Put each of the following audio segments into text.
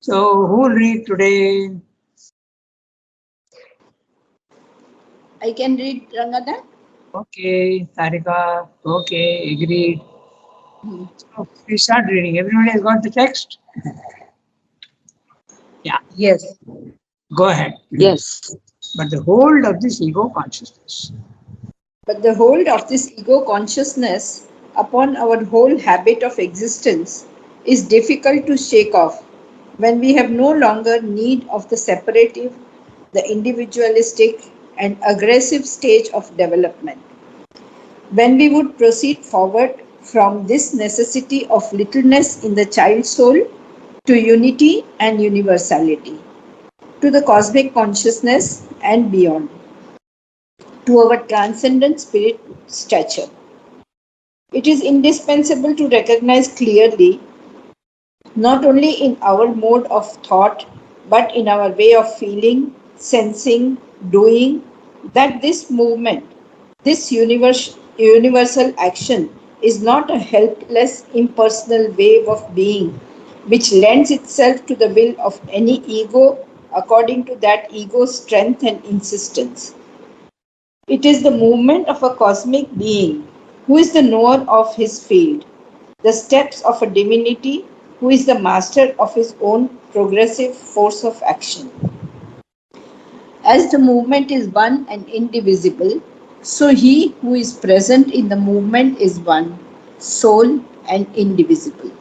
So, who will read today? I can read, Ranganath. Okay, Tarika. Okay, agreed. So, we start reading. Everybody has got the text? Yeah, Yes. go ahead. Yes. But the hold of this ego consciousness. But the hold of this ego consciousness upon our whole habit of existence is difficult to shake off when we have no longer need of the separative, the individualistic, and aggressive stage of development. When we would proceed forward from this necessity of littleness in the child soul to unity and universality, to the cosmic consciousness and beyond, to our transcendent spirit stature. It is indispensable to recognize clearly, not only in our mode of thought, but in our way of feeling, sensing, doing, that this movement, this universal action, is not a helpless, impersonal wave of being which lends itself to the will of any ego according to that ego's strength and insistence. It is the movement of a cosmic being who is the knower of his field, the steps of a divinity who is the master of his own progressive force of action. As the movement is one and indivisible, so he who is present in the movement is one, sole and indivisible.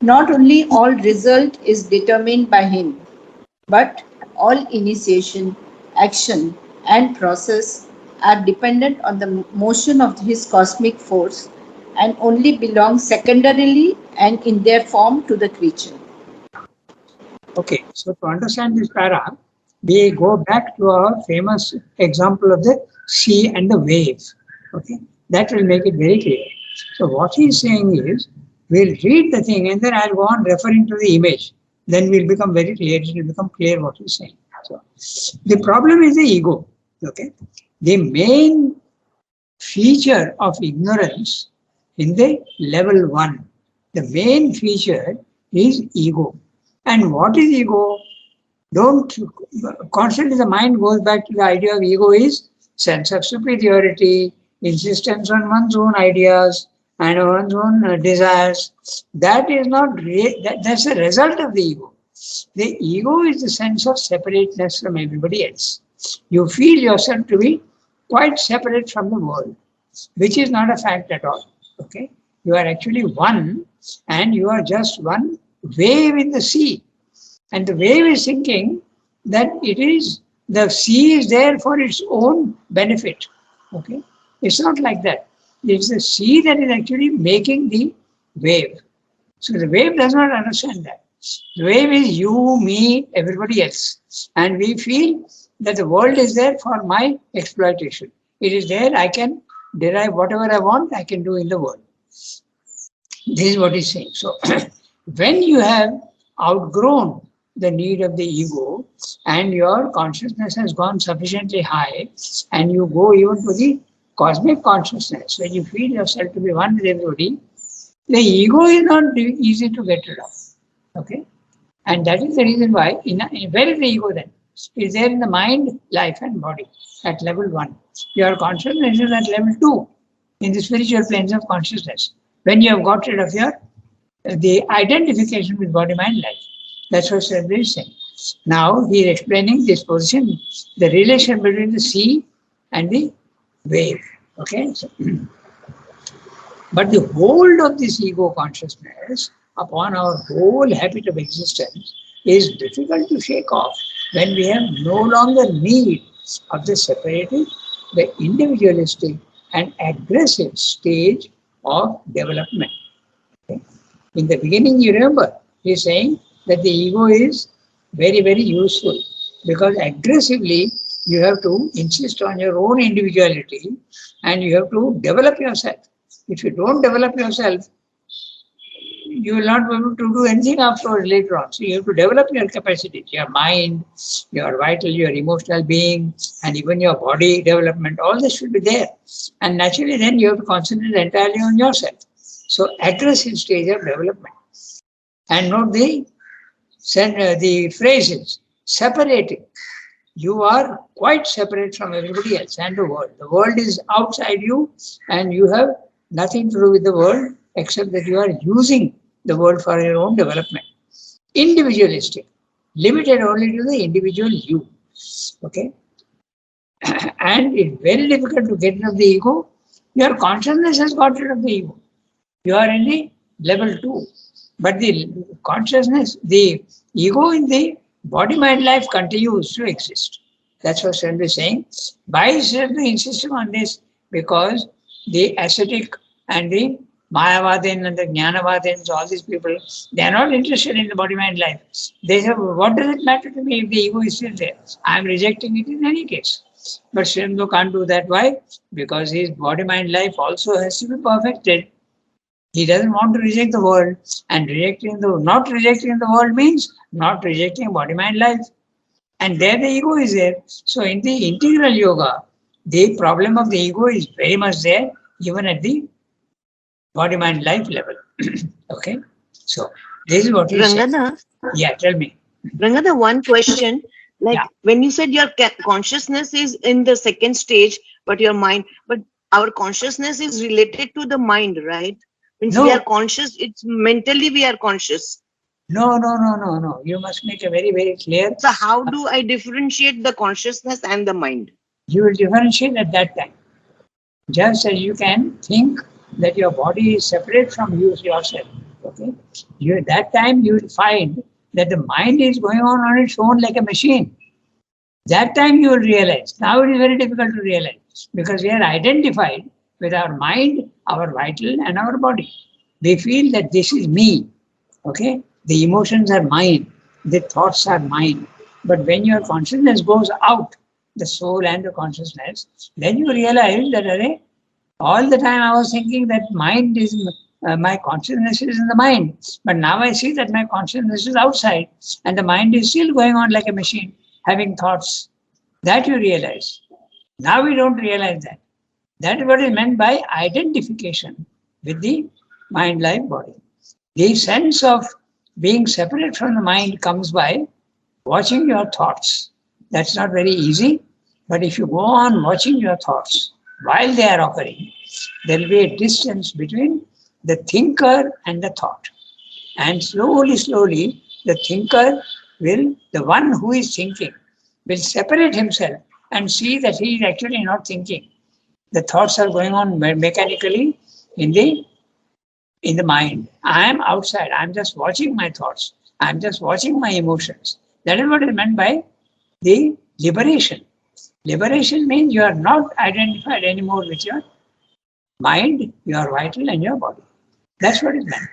Not only all result is determined by him, but all initiation, action, and process are dependent on the motion of his cosmic force and only belong secondarily and in their form to the creature. Okay, so to understand this para, we go back to our famous example of the sea and the wave. Okay, that will make it very clear. So what he is saying is, we'll read the thing and then I'll go on referring to the image. Then we'll become very clear. It will become clear what he's saying. So the problem is the ego. Okay, the main feature of ignorance in the level 1, the main feature is ego. And what is ego? Don't constantly the mind goes back to the idea of ego is sense of superiority, insistence on one's own ideas and one's own desires. That is not that's a result of the ego. The ego is the sense of separateness from everybody else. You feel yourself to be quite separate from the world, which is not a fact at all. Okay, you are actually one, and you are just one wave in the sea, and the wave is thinking that it is the sea is there for its own benefit. Okay, it's not like that. It's the sea that is actually making the wave. So the wave does not understand that. The wave is you, me, everybody else. And we feel that the world is there for my exploitation. It is there, I can derive whatever I want, I can do in the world. This is what he's saying. So when you have outgrown the need of the ego and your consciousness has gone sufficiently high and you go even to the cosmic consciousness, when you feel yourself to be one with everybody, the ego is not easy to get rid of. Okay? And that is the reason why, where is the ego then? It's there in the mind, life, and body at level 1. Your consciousness is at level 2 in the spiritual planes of consciousness. When you have got rid of your the identification with body, mind, life. That's what Sri is saying. Now he is explaining this position, the relation between the sea and the wave. Okay. So, but the hold of this ego consciousness upon our whole habit of existence is difficult to shake off when we have no longer need of the separative, the individualistic, and aggressive stage of development. Okay? In the beginning, you remember, he is saying that the ego is very, very useful because aggressively you have to insist on your own individuality and you have to develop yourself. If you don't develop yourself, you will not be able to do anything afterwards later on. So you have to develop your capacities, your mind, your vital, your emotional being, and even your body development. All this should be there. And naturally then you have to concentrate entirely on yourself. So aggressive stage of development. And note the the phrase is separating. You are quite separate from everybody else and the world. The world is outside you, and you have nothing to do with the world except that you are using the world for your own development. Individualistic, limited only to the individual you. Okay? And it's very difficult to get rid of the ego. Your consciousness has got rid of the ego. You are in the level 2. But the consciousness, the ego in the body mind life continues to exist. That's what Srila is saying. Why is Srila insisting on this? Because the ascetic and the Mayavadin and the Jnanavadins, all these people, they are not interested in the body mind life. They say, what does it matter to me if the ego is still there? I am rejecting it in any case. But Srila can't do that. Why? Because his body mind life also has to be perfected. He doesn't want to reject the world, and not rejecting the world means not rejecting body mind life. And there the ego is there. So in the integral yoga, the problem of the ego is very much there, even at the body mind life level. Okay? So this is what he said. Ranganath, Yeah, tell me. Ranganath, one question. Like Yeah. when you said your consciousness is in the second stage, but your mind, but our consciousness is related to the mind, right? Means No. we are conscious, it's mentally we are conscious. No. You must make a very, very clear. So how do I differentiate the consciousness and the mind? You will differentiate at that time. Just as you can think that your body is separate from you yourself. Okay? At that time you will find that the mind is going on its own like a machine. That time you will realize. Now it is very difficult to realize because we are identified with our mind, our vital, and our body. We feel that this is me. Okay? The emotions are mine. The thoughts are mine. But when your consciousness goes out, the soul and the consciousness, then you realize that all the time I was thinking that mind is my consciousness is in the mind. But now I see that my consciousness is outside and the mind is still going on like a machine, having thoughts. That you realize. Now we don't realize that. That is what is meant by identification with the mind, life, body. The sense of being separate from the mind comes by watching your thoughts. That's not very easy, but if you go on watching your thoughts while they are occurring, there will be a distance between the thinker and the thought. And slowly, the thinker will, the one who is thinking, will separate himself and see that he is actually not thinking. The thoughts are going on mechanically in the mind. I am outside. I am just watching my thoughts. I am just watching my emotions. That is what is meant by the liberation. Liberation means you are not identified anymore with your mind, your vital, and your body. That's what is meant.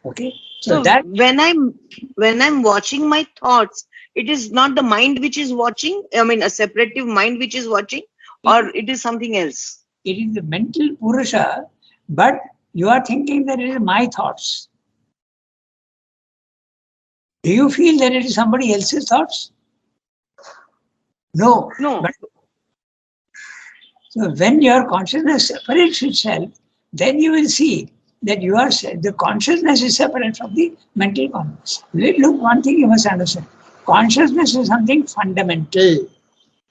Okay. So that when I'm watching my thoughts, it is not the mind which is watching. I mean, a separative mind which is watching, or it is something else. it is the mental Purusha, but you are thinking that it is my thoughts. Do you feel that it is somebody else's thoughts? No. No. But, so when your consciousness separates itself, then you will see that the consciousness is separate from the mental consciousness. Look, one thing you must understand. Consciousness is something fundamental.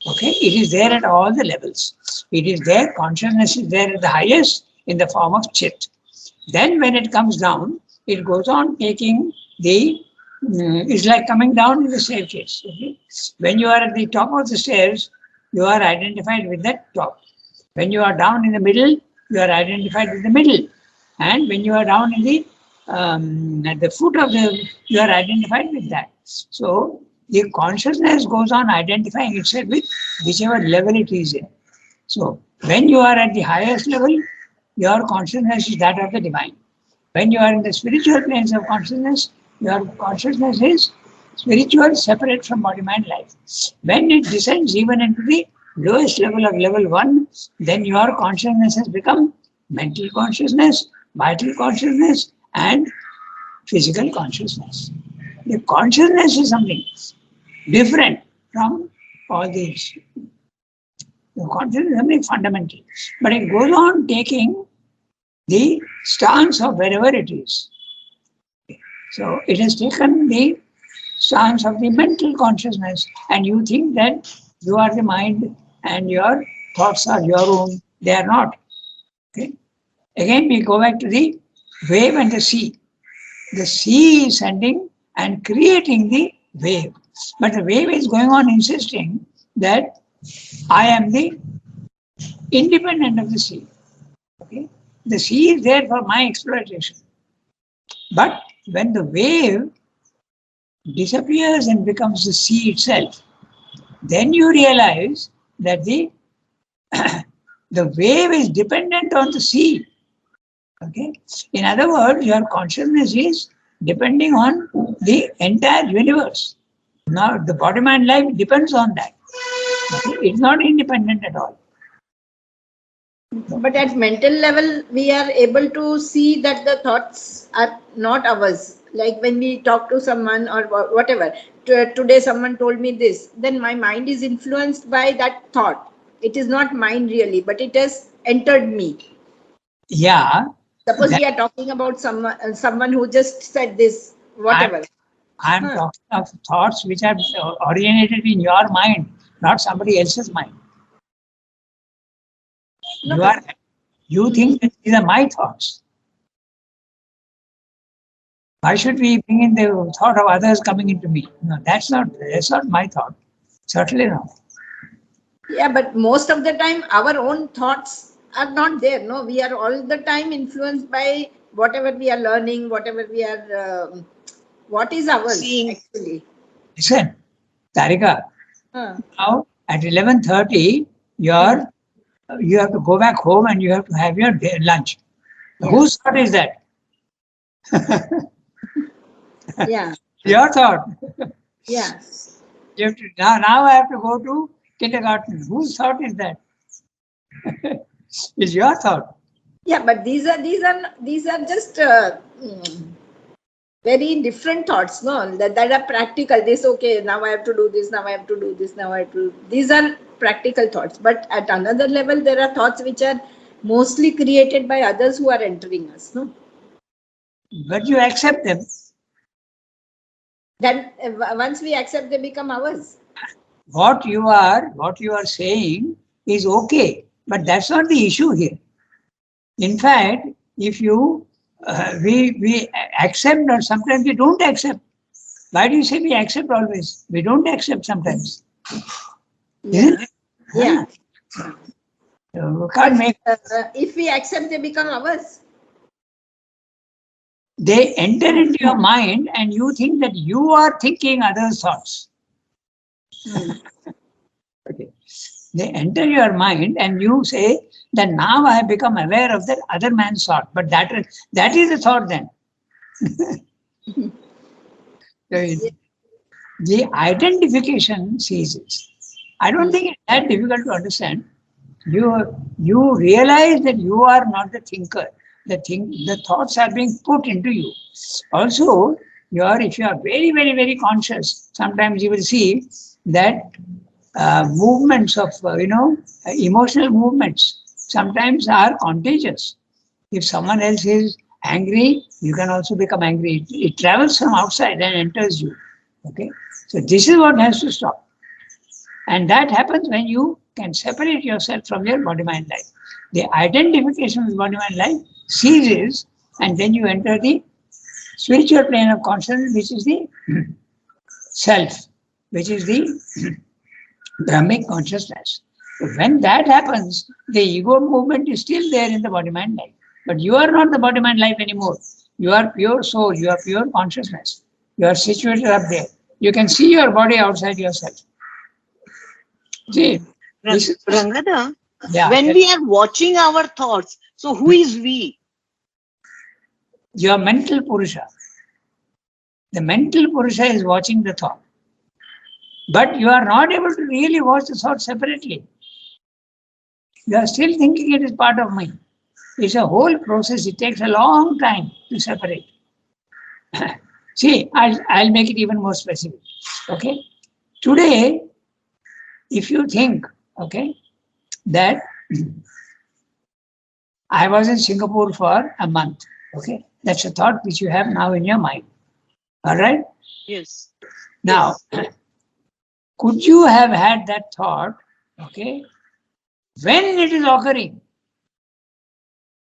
Okay, it is there at all the levels. It is there, consciousness is there at the highest in the form of chit. Then when it comes down, it goes on taking it's like coming down in the staircase. Okay? When you are at the top of the stairs, you are identified with that top. When you are down in the middle, you are identified with the middle. And when you are down in at the foot of you are identified with that. So the consciousness goes on identifying itself with whichever level it is in. So when you are at the highest level, your consciousness is that of the divine. When you are in the spiritual planes of consciousness, your consciousness is spiritual, separate from body, mind, life. When it descends even into the lowest level of level 1, then your consciousness has become mental consciousness, vital consciousness, and physical consciousness. The consciousness is something different from all these. The consciousness is something fundamental. But it goes on taking the stance of wherever it is. So it has taken the stance of the mental consciousness, and you think that you are the mind and your thoughts are your own. They are not. Okay? Again, we go back to the wave and the sea. The sea is sending and creating the wave. But the wave is going on insisting that I am the independent of the sea. Okay? The sea is there for my exploitation. But when the wave disappears and becomes the sea itself, then you realize that the wave is dependent on the sea. Okay? In other words, your consciousness is depending on the entire universe. Now, the body mind life depends on that. Okay? It's not independent at all. But at mental level, we are able to see that the thoughts are not ours. Like when we talk to someone or whatever, today someone told me this, then my mind is influenced by that thought. It is not mine really, but it has entered me. Yeah. Suppose that- we are talking about someone who just said this, whatever. I'm talking of thoughts which are originated in your mind, not somebody else's mind. No, You but- are you think that these are my thoughts. Why should we bring in the thought of others coming into me? No, that's not my thought. Certainly not. Yeah, but most of the time our own thoughts are not there. No, we are all the time influenced by whatever we are learning, whatever we are. What is ours Seeing. actually? Listen, Tarika, Huh. now at 11:30, you have to go back home and you have to have your lunch. Yeah. Whose thought is that? Yeah, Your thought. yeah. You have to, now I have to go to kindergarten. Whose thought is that? It's your thought. Yeah, but these are just very different thoughts, no? That are practical. This okay, now I have to do this, now I have to do this, now I have to. These are practical thoughts. But at another level, there are thoughts which are mostly created by others who are entering us, no? But you accept them. Then once we accept, they become ours. What you are saying is okay, but that's not the issue here. In fact, if you we accept or sometimes we don't accept. Why do you say we accept always? We don't accept sometimes. Isn't Yeah. it? Yeah. You can't make. If we accept, they become ours. They enter into your mind and you think that you are thinking others' thoughts. Okay. They enter your mind and you say that now I have become aware of that other man's thought. But that is the thought then. The identification ceases. I don't think it's that difficult to understand. You realize that you are not the thinker. The thoughts are being put into you. Also, if you are very, very, very conscious, sometimes you will see that movements of emotional movements sometimes are contagious. If someone else is angry, you can also become angry. It travels from outside and enters you. Okay, so this is what has to stop, and that happens when you can separate yourself from your body mind life. The identification with body mind life ceases, and then you enter the spiritual plane of consciousness, which is the self, which is the Brahmic consciousness. So when that happens, the ego movement is still there in the body mind life. But you are not the body mind life anymore. You are pure soul, you are pure consciousness. You are situated up there. You can see your body outside yourself. See, this is, Rangada, yeah, when we are watching our thoughts, so who is we? your mental Purusha. The mental Purusha is watching the thought. But you are not able to really watch the thought separately. You are still thinking it is part of me. It's a whole process. It takes a long time to separate. See, I'll make it even more specific. Okay. Today, if you think, okay, that I was in Singapore for a month, okay, that's a thought which you have now in your mind. All right. Yes. Now, could you have had that thought, okay, when it is occurring?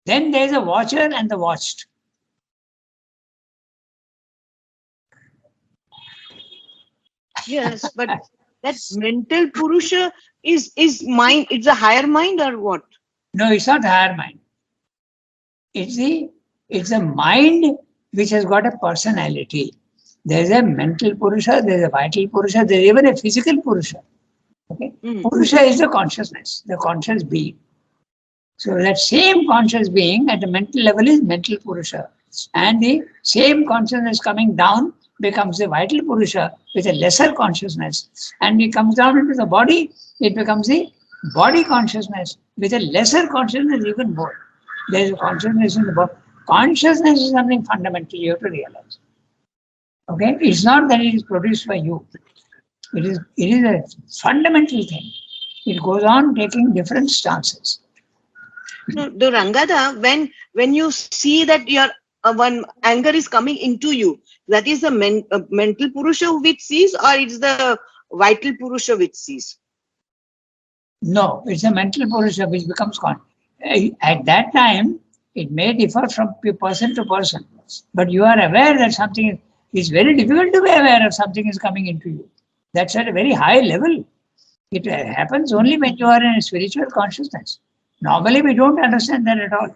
Then there is a watcher and the watched. Yes, but that mental Purusha is mind. It's a higher mind or what? No, it's not higher mind. It's a mind which has got a personality. There is a mental Purusha, there is a vital Purusha, there is even a physical Purusha. Okay? Purusha is the consciousness, the conscious being. So that same conscious being at the mental level is mental Purusha. And the same consciousness coming down becomes the vital Purusha with a lesser consciousness. And it comes down into the body, it becomes the body consciousness with a lesser consciousness even more. There is a consciousness in the body. Consciousness is something fundamental you have to realize. Okay? It's not that it is produced by you. It is a fundamental thing. It goes on taking different stances. No, the Rangada, when you see that your one anger is coming into you, that is the mental Purusha which sees, or it's the vital Purusha which sees? No, it's a mental Purusha which becomes at that time, it may differ from person to person, but you are aware that something is very difficult to be aware of something is coming into you. That's at a very high level. It happens only when you are in a spiritual consciousness. Normally, we don't understand that at all.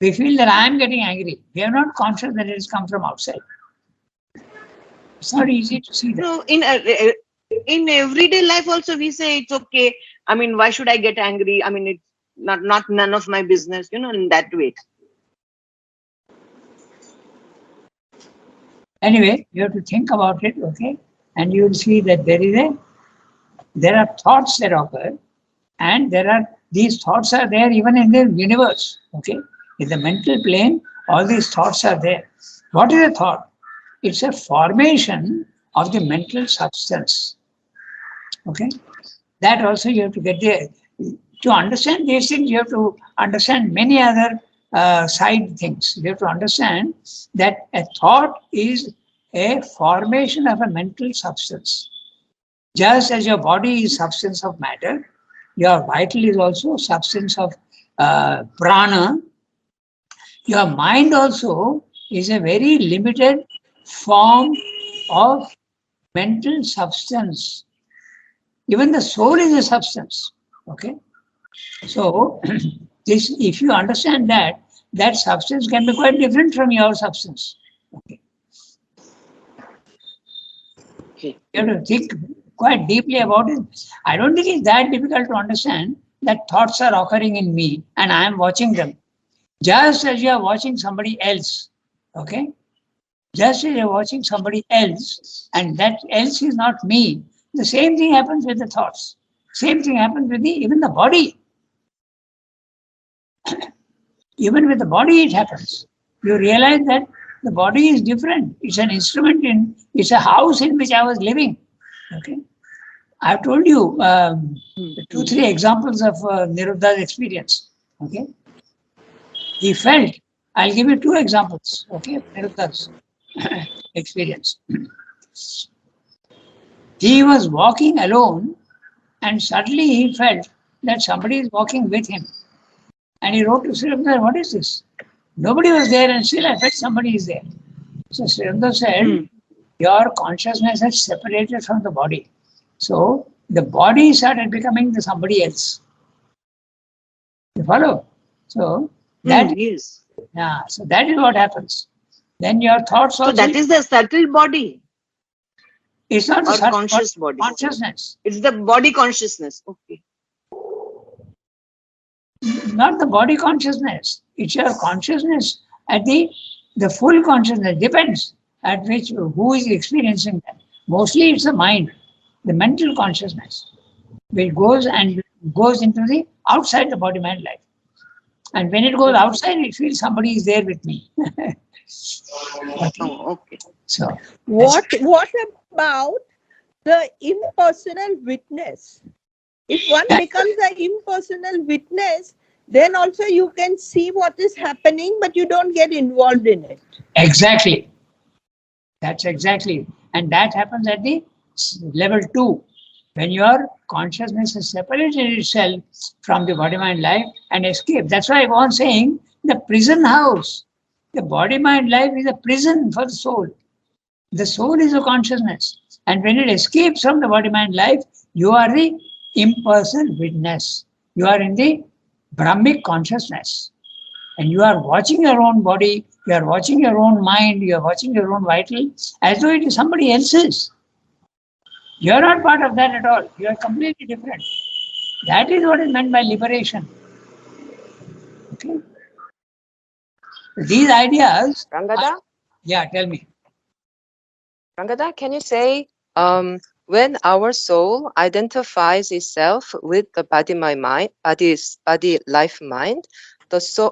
We feel that I am getting angry. We are not conscious that it has come from outside. It's not easy to see that. No, in everyday life also we say it's okay. I mean, why should I get angry? I mean, it's not none of my business. In that way. Anyway, you have to think about it, okay? And you will see that there are thoughts that occur, and these thoughts are there even in the universe, okay? In the mental plane, all these thoughts are there. What is a thought? It's a formation of the mental substance, okay? That also you have to get there. To understand these things, you have to understand many other side things. You have to understand that a thought is a formation of a mental substance. Just as your body is substance of matter, your vital is also substance of prana. Your mind also is a very limited form of mental substance. Even the soul is a substance. Okay? So, if you understand that substance can be quite different from your substance. Okay. You have to think quite deeply about it. I don't think it's that difficult to understand that thoughts are occurring in me and I am watching them. Just as you are watching somebody else. Okay? Just as you are watching somebody else and that else is not me. The same thing happens with the thoughts. Same thing happens with even the body. Even with the body it happens. You realize that the body is different. It's an instrument it's a house in which I was living. Okay. I've told you 2-3 examples of Niruddha's experience. Okay. He felt, I'll give you 2 examples, okay, of Niruddha's experience. He was walking alone and suddenly he felt that somebody is walking with him. And he wrote to Sri Aurobindo, what is this? Nobody was there and still I felt somebody is there. So Sri Aurobindo said, your consciousness has separated from the body. So the body started becoming the somebody else. You follow? So that is. Yeah, so that is what happens. Then your thoughts also. So that is the subtle body. It's not the subtle conscious body. Consciousness. It's the body consciousness. Okay. Not the body consciousness. It's your consciousness at the full consciousness. Depends at which who is experiencing that. Mostly it's the mind, the mental consciousness, which goes into the outside the body mind life. And when it goes outside, it feels somebody is there with me. Okay. So what about the impersonal witness? If one becomes an impersonal witness, then also you can see what is happening, but you don't get involved in it. Exactly. That's exactly. And that happens at the level 2, when your consciousness has separated itself from the body mind life and escaped. That's why I go on saying the prison house. The body mind life is a prison for the soul. The soul is a consciousness. And when it escapes from the body mind life, you are the impersonal witness. You are in the Brahmic consciousness. And you are watching your own body, you are watching your own mind, you are watching your own vital as though it is somebody else's. You are not part of that at all. You are completely different. That is what is meant by liberation. Okay. These ideas. Rangada, Yeah, tell me. Rangada, can you say when our soul identifies itself with the body, body, life, mind,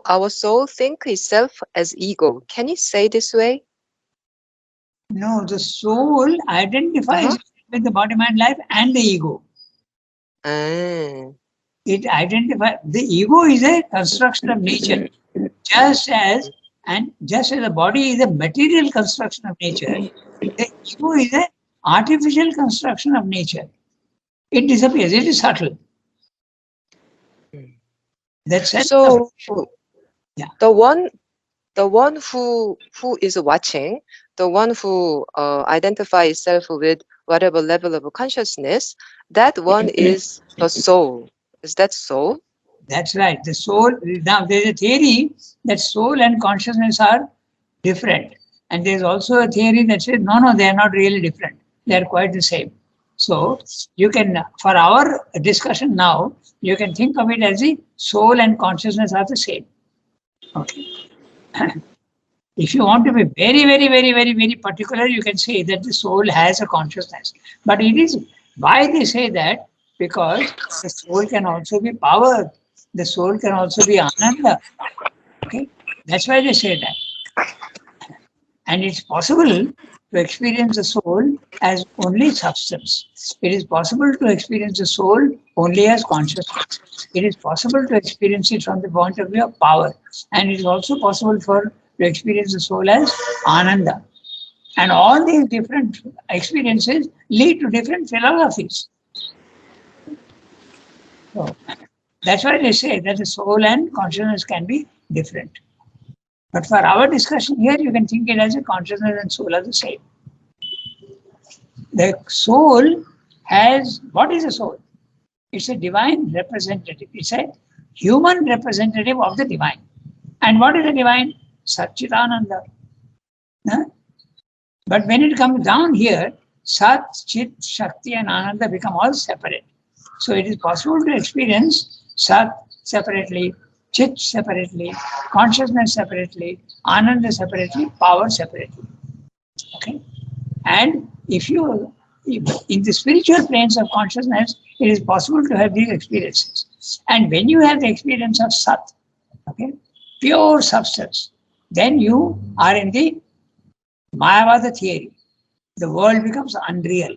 our soul think itself as ego. Can you say this way? No, the soul identifies with the body, mind, life, and the ego. It identifies. The ego is a construction of nature, just as the body is a material construction of nature. The ego is an artificial construction of nature. It disappears. It is subtle. That's it. So yeah. the one who is watching, the one who identifies itself with whatever level of consciousness, that one is the soul. Is that soul? That's right. The soul. Now there is a theory that soul and consciousness are different, and there is also a theory that says no, they are not really different. They are quite the same. So you can, for our discussion now, you can think of it as the soul and consciousness are the same. Okay. If you want to be very, very, very, very, very particular, you can say that the soul has a consciousness. But it is why they say that, because the soul can also be power. The soul can also be ananda. Okay, that's why they say that. And it's possible to experience the soul as only substance. It is possible to experience the soul only as consciousness. It is possible to experience it from the point of view of power. And it is also possible to experience the soul as ananda. And all these different experiences lead to different philosophies. So that's why they say that the soul and consciousness can be different. But for our discussion here, you can think it as a consciousness and soul are the same. The soul has, what is a soul? It's a divine representative. It's a human representative of the divine. And what is the divine? Satchitananda. Huh? But when it comes down here, Sat, Chit, Shakti and Ananda become all separate. So it is possible to experience Sat separately, Chit separately, consciousness separately, Ananda separately, power separately. Okay? And if in the spiritual planes of consciousness, it is possible to have these experiences. And when you have the experience of Sat, okay, pure substance, then you are in the Mayavada theory. The world becomes unreal.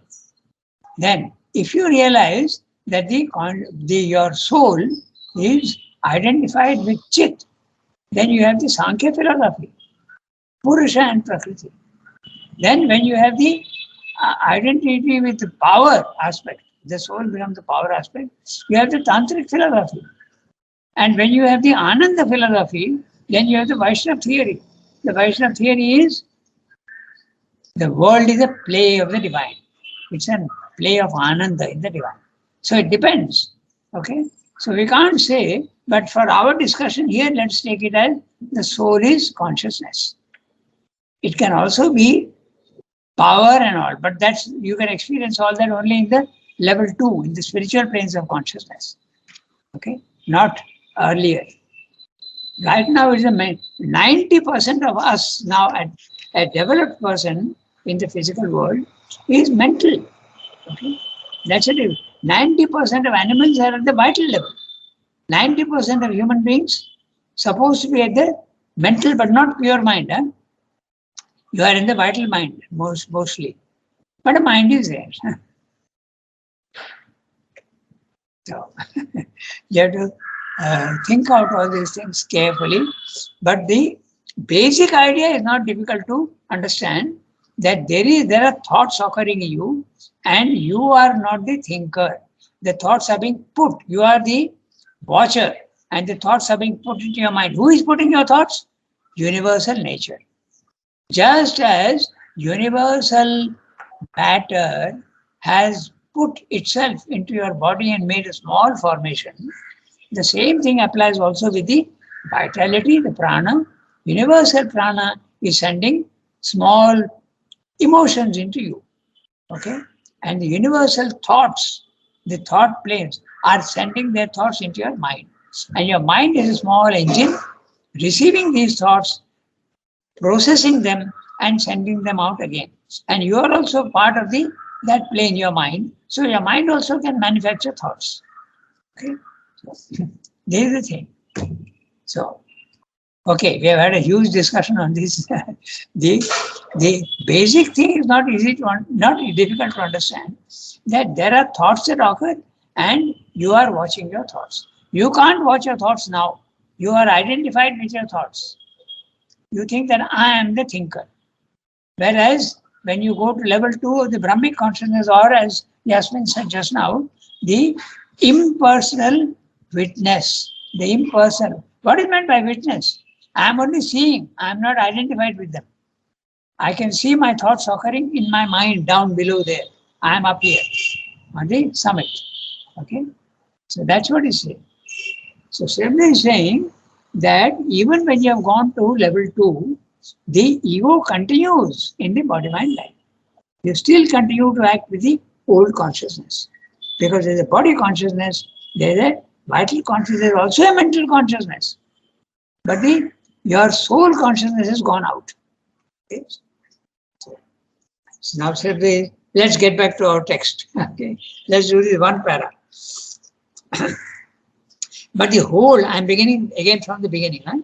Then, if you realize that your soul is identified with Chit, then you have the Sankhya philosophy, Purusha and Prakriti. Then when you have the identity with the power aspect, the soul becomes the power aspect, you have the Tantric philosophy. And when you have the Ananda philosophy, then you have the Vaishnava theory. The Vaishnava theory is the world is a play of the divine. It's a play of Ananda in the divine. So it depends. Okay? So we can't say, but for our discussion here, let's take it as the soul is consciousness. It can also be power and all, but that's, you can experience all that only in the level 2, in the spiritual planes of consciousness. Okay? Not earlier. Right now, it's 90% of us now, a developed person in the physical world is mental. Okay? That's it. 90% of animals are at the vital level. 90% of human beings supposed to be at the mental but not pure mind. Huh? You are in the vital mind mostly. But the mind is there. So you have to think out all these things carefully. But the basic idea is not difficult to understand. that there are thoughts occurring in you, and you are not the thinker. The thoughts are being put. You are the watcher, and the thoughts are being put into your mind. Who is putting your thoughts? Universal nature. Just as universal matter has put itself into your body and made a small formation, the same thing applies also with the vitality, the prana. Universal prana is sending small emotions into you. Okay? And the universal thoughts, the thought planes, are sending their thoughts into your mind. And your mind is a small engine receiving these thoughts, processing them, and sending them out again. And you are also part of that plane, your mind. So your mind also can manufacture thoughts. Okay? So, this is the thing. So, okay, we have had a huge discussion on this. the basic thing is not difficult to understand, that there are thoughts that occur and you are watching your thoughts. You can't watch your thoughts now. You are identified with your thoughts. You think that I am the thinker. Whereas when you go to level 2 of the Brahmic consciousness, or as Yasmin said just now, the impersonal witness, the impersonal. What is meant by witness? I am only seeing, I am not identified with them. I can see my thoughts occurring in my mind down below there. I am up here on the summit. Okay? So that's what he's saying. So Srimli is saying that even when you have gone to level 2, the ego continues in the body-mind life. You still continue to act with the old consciousness. Because there's a body consciousness, there's a vital consciousness, also a mental consciousness. But your soul consciousness has gone out. Okay? So now let's get back to our text. Okay? Let's do this one para. But the whole, I'm beginning again from the beginning, huh?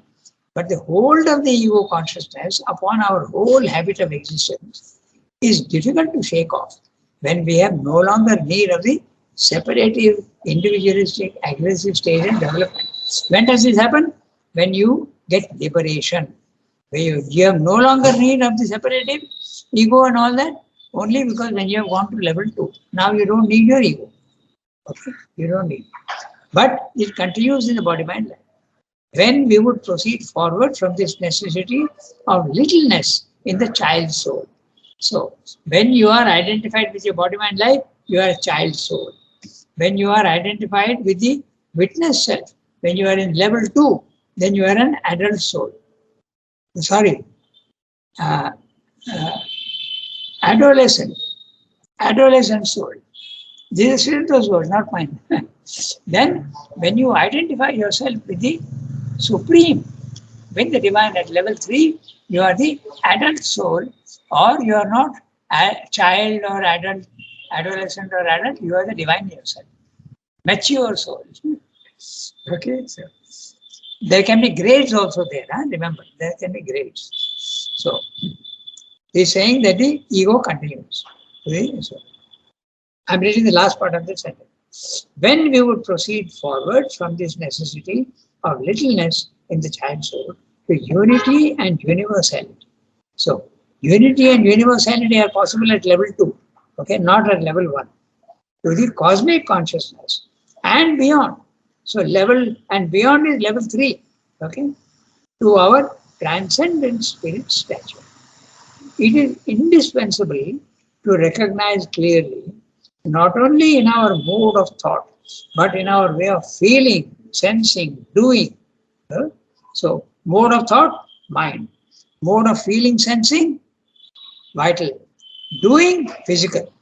But the hold of the ego consciousness upon our whole habit of existence is difficult to shake off when we have no longer need of the separative, individualistic, aggressive stage in development. When does this happen? When you get liberation. When you have no longer need of the separative ego and all that, only because when you have gone to level 2, now you don't need your ego. Okay? You don't need it. But it continues in the body-mind life. When we would proceed forward from this necessity of littleness in the child soul. So, when you are identified with your body-mind life, you are a child soul. When you are identified with the witness self, when you are in level 2, then you are an adult soul. Sorry, adolescent soul. These are those words, not mine. Then, when you identify yourself with the Supreme, with the Divine at level 3, you are the adult soul, or you are not a child or adult, adolescent or adult, you are the Divine yourself. Mature soul. Okay, so there can be grades also there, huh? Remember, there can be grades. So, he's saying that the ego continues. Okay? So, I'm reading the last part of the sentence. When we would proceed forward from this necessity of littleness in the child soul to unity and universality. So, unity and universality are possible at level 2, okay, not at level 1. To the cosmic consciousness and beyond. So, level and beyond is level 3, okay, to our transcendent spirit stature. It is indispensable to recognize clearly, not only in our mode of thought, but in our way of feeling, sensing, doing. So, mode of thought, mind. Mode of feeling, sensing, vital. Doing, physical.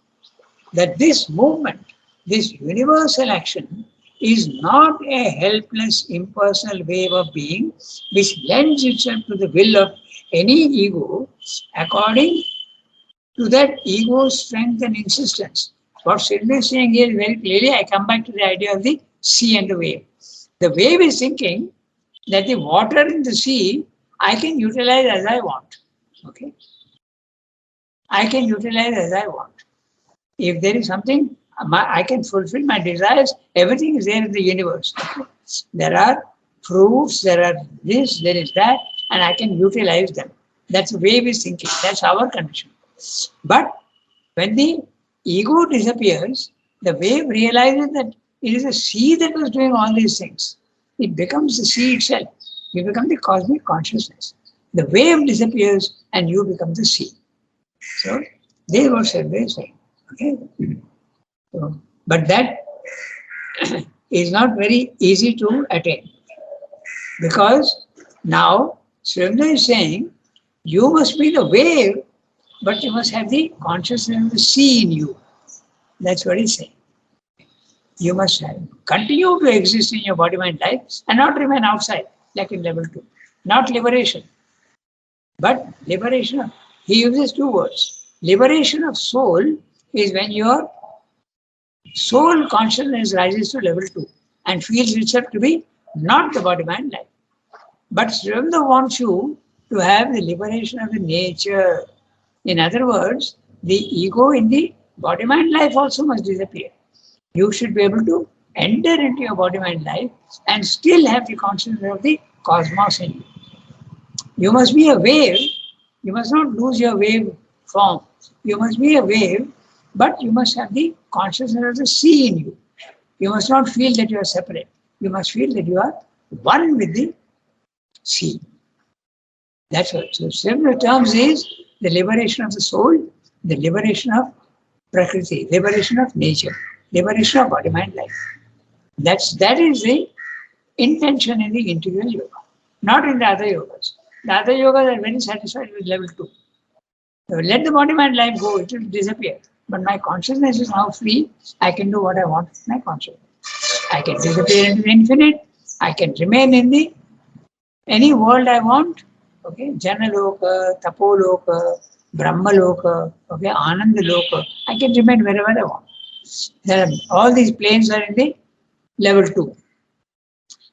That this movement, this universal action, is not a helpless, impersonal wave of being which lends itself to the will of any ego according to that ego's strength and insistence. What Sridhar is saying here very clearly, I come back to the idea of the sea and the wave. The wave is thinking that the water in the sea, I can utilize as I want. Okay? I can utilize as I want. If there is something, I can fulfill my desires, everything is there in the universe. Okay? There are fruits, there are this, there is that, and I can utilize them. That's the wave is thinking. That's our condition. But when the ego disappears, the wave realizes that it is a sea that was doing all these things. It becomes the sea itself. You become the cosmic consciousness. The wave disappears and you become the sea. So, this is what Sarve is saying. Okay? So, but that is not very easy to attain. Because now Srimna is saying you must be the wave, but you must have the consciousness of the sea in you. That's what he's saying. You must have, continue to exist in your body, mind, life and not remain outside, like in level 2. Not liberation, but liberation of, he uses two words. Liberation of soul is when your soul consciousness rises to level 2 and feels itself to be not the body, mind, life. But Srimna wants you to have the liberation of the nature. In other words, the ego in the body, mind, life also must disappear. You should be able to enter into your body, mind, life and still have the consciousness of the cosmos in you. You must be a wave. You must not lose your wave form. You must be a wave, but you must have the consciousness of the sea in you. You must not feel that you are separate. You must feel that you are one with the sea. That's what. So, similar terms is the liberation of the soul, the liberation of Prakriti, liberation of nature, liberation of body, mind, life. That is the intention in the integral yoga, not in the other yogas. The other yogas are very satisfied with level 2. So let the body, mind, life go, it will disappear. But my consciousness is now free. I can do what I want with my consciousness. I can disappear into the infinite. I can remain in the any world I want. Okay, Jana Loka, Tapo Loka, Brahma Loka, okay, Ananda Loka. I can remain wherever I want. All these planes are in the level 2.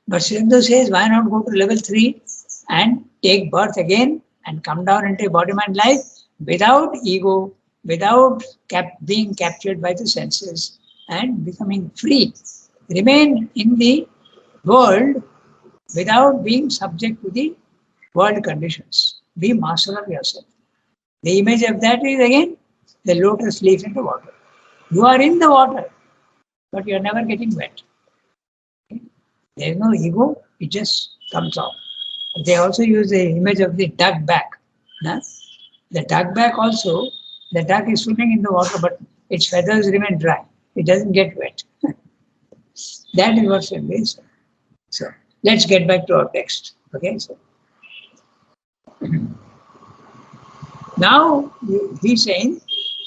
But Srimdu says, why not go to level 3 and take birth again and come down into body, mind, life without ego, without being captured by the senses and becoming free. Remain in the world without being subject to the world conditions. Be master of yourself. The image of that is again the lotus leaf in the water. You are in the water, but you are never getting wet. Okay? There is no ego, it just comes out. They also use the image of the duck back. Huh? The duck back also, the duck is swimming in the water, but its feathers remain dry. It doesn't get wet. That is what Srimad is. So let's get back to our text. Okay, so now he's saying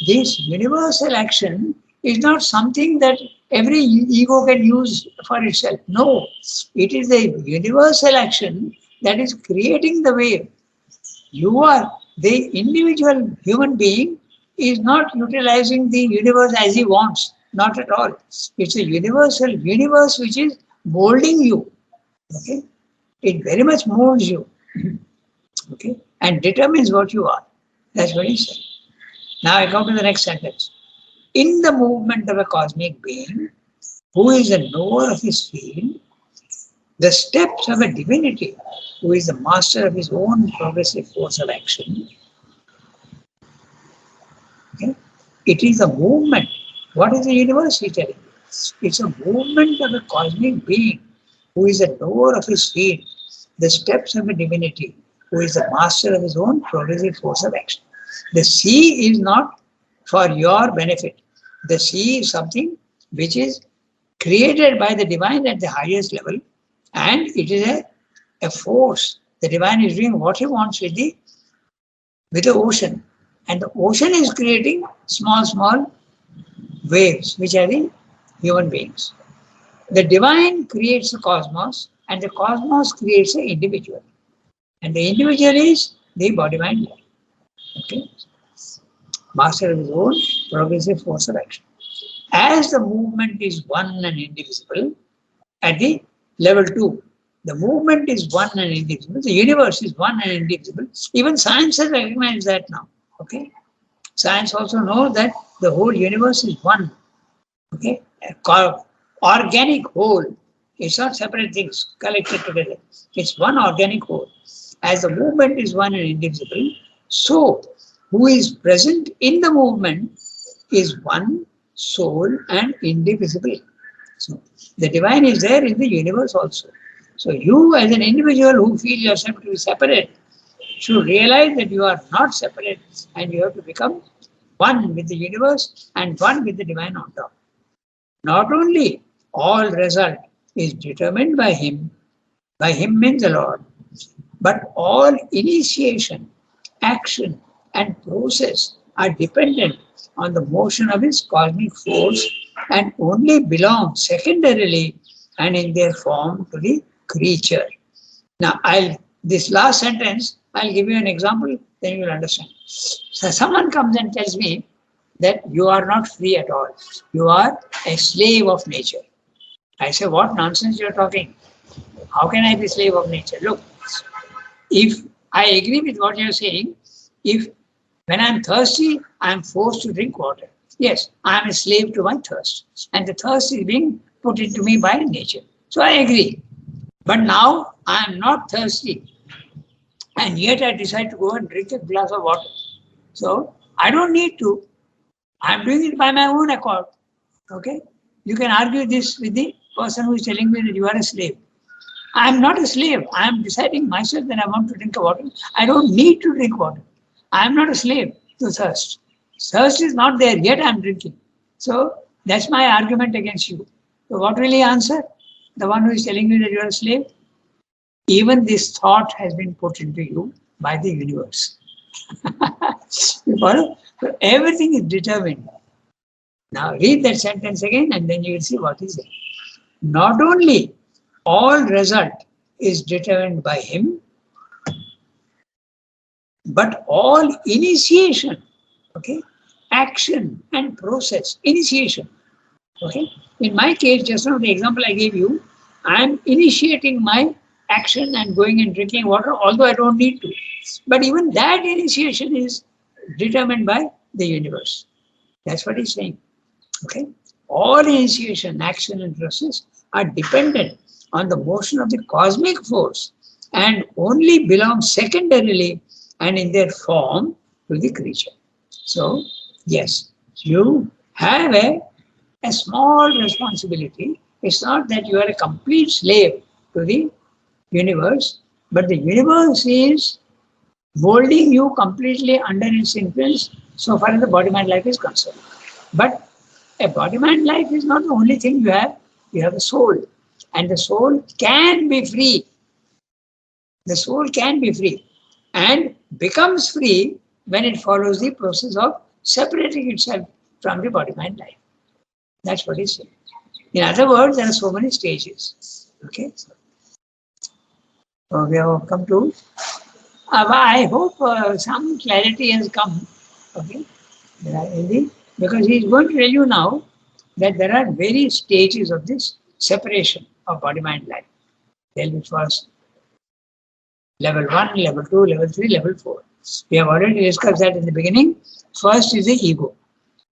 this universal action is not something that every ego can use for itself. No, it is the universal action that is creating the wave. You are the individual human being is not utilizing the universe as he wants, not at all. It's a universal universe which is molding you. Okay, it very much molds you. Okay, and determines what you are. That's what he said. Now I come to the next sentence. In the movement of a cosmic being, who is a knower of his field, the steps of a divinity, who is the master of his own progressive force of action. Okay? It is a movement. What is the universe he telling? It's a movement of a cosmic being, who is a knower of his field, the steps of a divinity, who is the master of his own progressive force of action. The sea is not for your benefit. The sea is something which is created by the divine at the highest level, and it is a force. The divine is doing what he wants with the ocean. And the ocean is creating small waves, which are the human beings. The divine creates the cosmos, and the cosmos creates the individual. And the individual is the body, mind, life. Okay? Master of his own progressive force of action. As the movement is one and indivisible, at the level 2, the movement is one and indivisible, the universe is one and indivisible. Even science has recognized that now. Okay? Science also knows that the whole universe is one. Okay? Organic whole. It's not separate things collected together. It's one organic whole. As the movement is one and indivisible, so who is present in the movement is one soul and indivisible. So the divine is there in the universe also. So you as an individual who feel yourself to be separate should realize that you are not separate and you have to become one with the universe and one with the divine on top. Not only all result is determined by him means the Lord, but all initiation, action, and process are dependent on the motion of his cosmic force and only belong secondarily and in their form to the creature. Now, this last sentence, I'll give you an example, then you will understand. So someone comes and tells me that you are not free at all. You are a slave of nature. I say, what nonsense you're talking? How can I be slave of nature? Look, if I agree with what you're saying, if when I'm thirsty, I'm forced to drink water. Yes, I'm a slave to my thirst. And the thirst is being put into me by nature. So I agree. But now I'm not thirsty. And yet I decide to go and drink a glass of water. So I don't need to. I'm doing it by my own accord. Okay? You can argue this with the person who is telling me that you are a slave. I am not a slave. I am deciding myself that I want to drink water. I don't need to drink water. I am not a slave to thirst. Thirst is not there, yet I am drinking. So that's my argument against you. So what will he answer? The one who is telling you that you are a slave? Even this thought has been put into you by the universe. You follow? So everything is determined. Now read that sentence again and then you will see what is there. Not only all result is determined by him, but all initiation, okay, action and process, initiation, okay. In my case, just now the example I gave you, I am initiating my action and going and drinking water, although I don't need to. But even that initiation is determined by the universe. That's what he's saying, okay. All initiation, action and process are dependent on the motion of the cosmic force and only belong secondarily and in their form to the creature. So, yes, you have a small responsibility. It's not that you are a complete slave to the universe, but the universe is holding you completely under its influence so far as the body-mind life is concerned. But a body-mind life is not the only thing you have. You have a soul. And the soul can be free. The soul can be free and becomes free when it follows the process of separating itself from the body-mind life. That's what he's saying. In other words, there are so many stages. Okay. So we have come to. I hope some clarity has come. Okay. Because he is going to tell you now that there are various stages of this separation of body-mind life. There is first level 1, level 2, level 3, level 4. We have already discussed that in the beginning. First is the ego.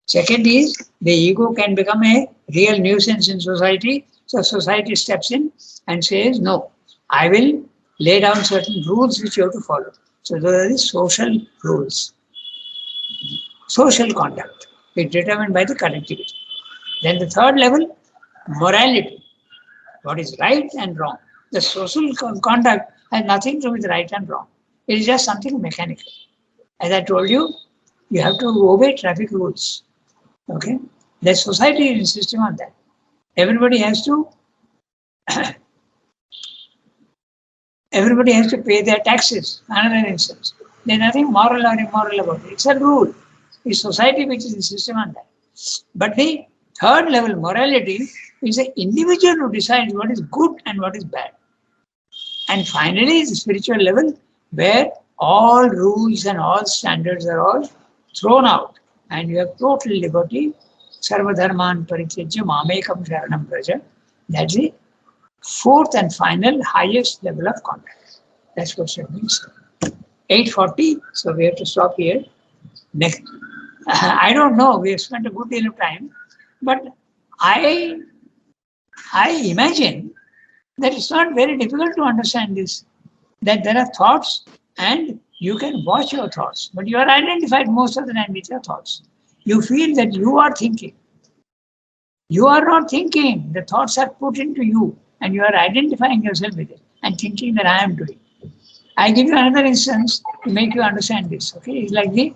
Second is the ego can become a real nuisance in society. So society steps in and says, no, I will lay down certain rules which you have to follow. So those are the social rules. Social conduct is determined by the collectivity. Then the third level, morality. What is right and wrong. The social conduct has nothing to do with right and wrong. It is just something mechanical. As I told you, you have to obey traffic rules. Okay? The society is insisting on that. Everybody has to pay their taxes. Another instance. There is nothing moral or immoral about it. It's a rule. It's society which is insisting on that. But the third level, morality, is the individual who decides what is good and what is bad. And finally, the spiritual level, where all rules and all standards are all thrown out, and you have total liberty. Sarva dharman parityajya mamekam sharanam praja. That's the fourth and final, highest level of contact. That's what it means. 8:40, so we have to stop here. Next, I don't know. We have spent a good deal of time, but I imagine that it's not very difficult to understand this. That there are thoughts and You can watch your thoughts, but you are identified most of the time with your thoughts. You feel that you are thinking. You are not thinking. The thoughts are put into you, and you are identifying yourself with it and thinking that I am doing. I give you another instance to make you understand this. Okay, it's like the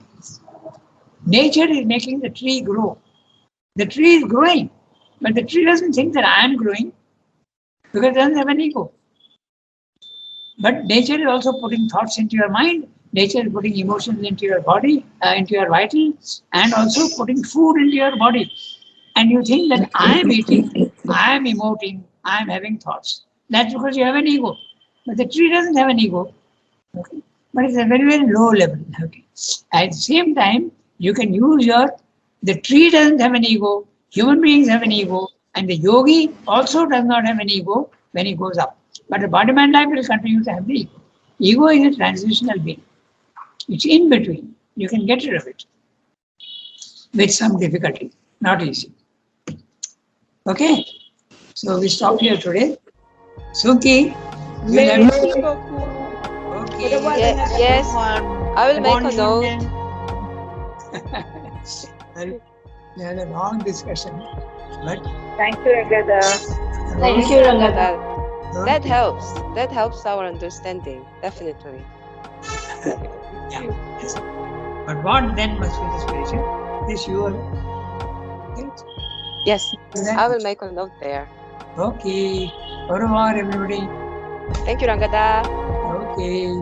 nature is making the tree grow. The tree is growing, but the tree doesn't think that I am growing because it doesn't have an ego. But nature is also putting thoughts into your mind. Nature is putting emotions into your body, into your vitals, and also putting food into your body. And you think that I am eating, I am emoting, I am having thoughts. That's because you have an ego. But the tree doesn't have an ego. Okay? But it's a very, very low level. Okay? At the same time, you can use the tree doesn't have an ego, human beings have an ego, and the yogi also does not have an ego when he goes up. But the body mind life will continue to have the ego. Ego is a transitional being. It's in between. You can get rid of it with some difficulty, not easy. Okay, so we stop here today. Suki, we'll have Merci beaucoup. Okay. Yes, I will make a note. Well, we had a long discussion, but Thank you, Rangada. Thank you, Rangada. That helps. That helps our understanding, definitely. Yeah, yes. But what then must be the situation? This you are. Right? Yes, I will make a note there. Okay. Au revoir, everybody. Thank you, Rangada. Okay.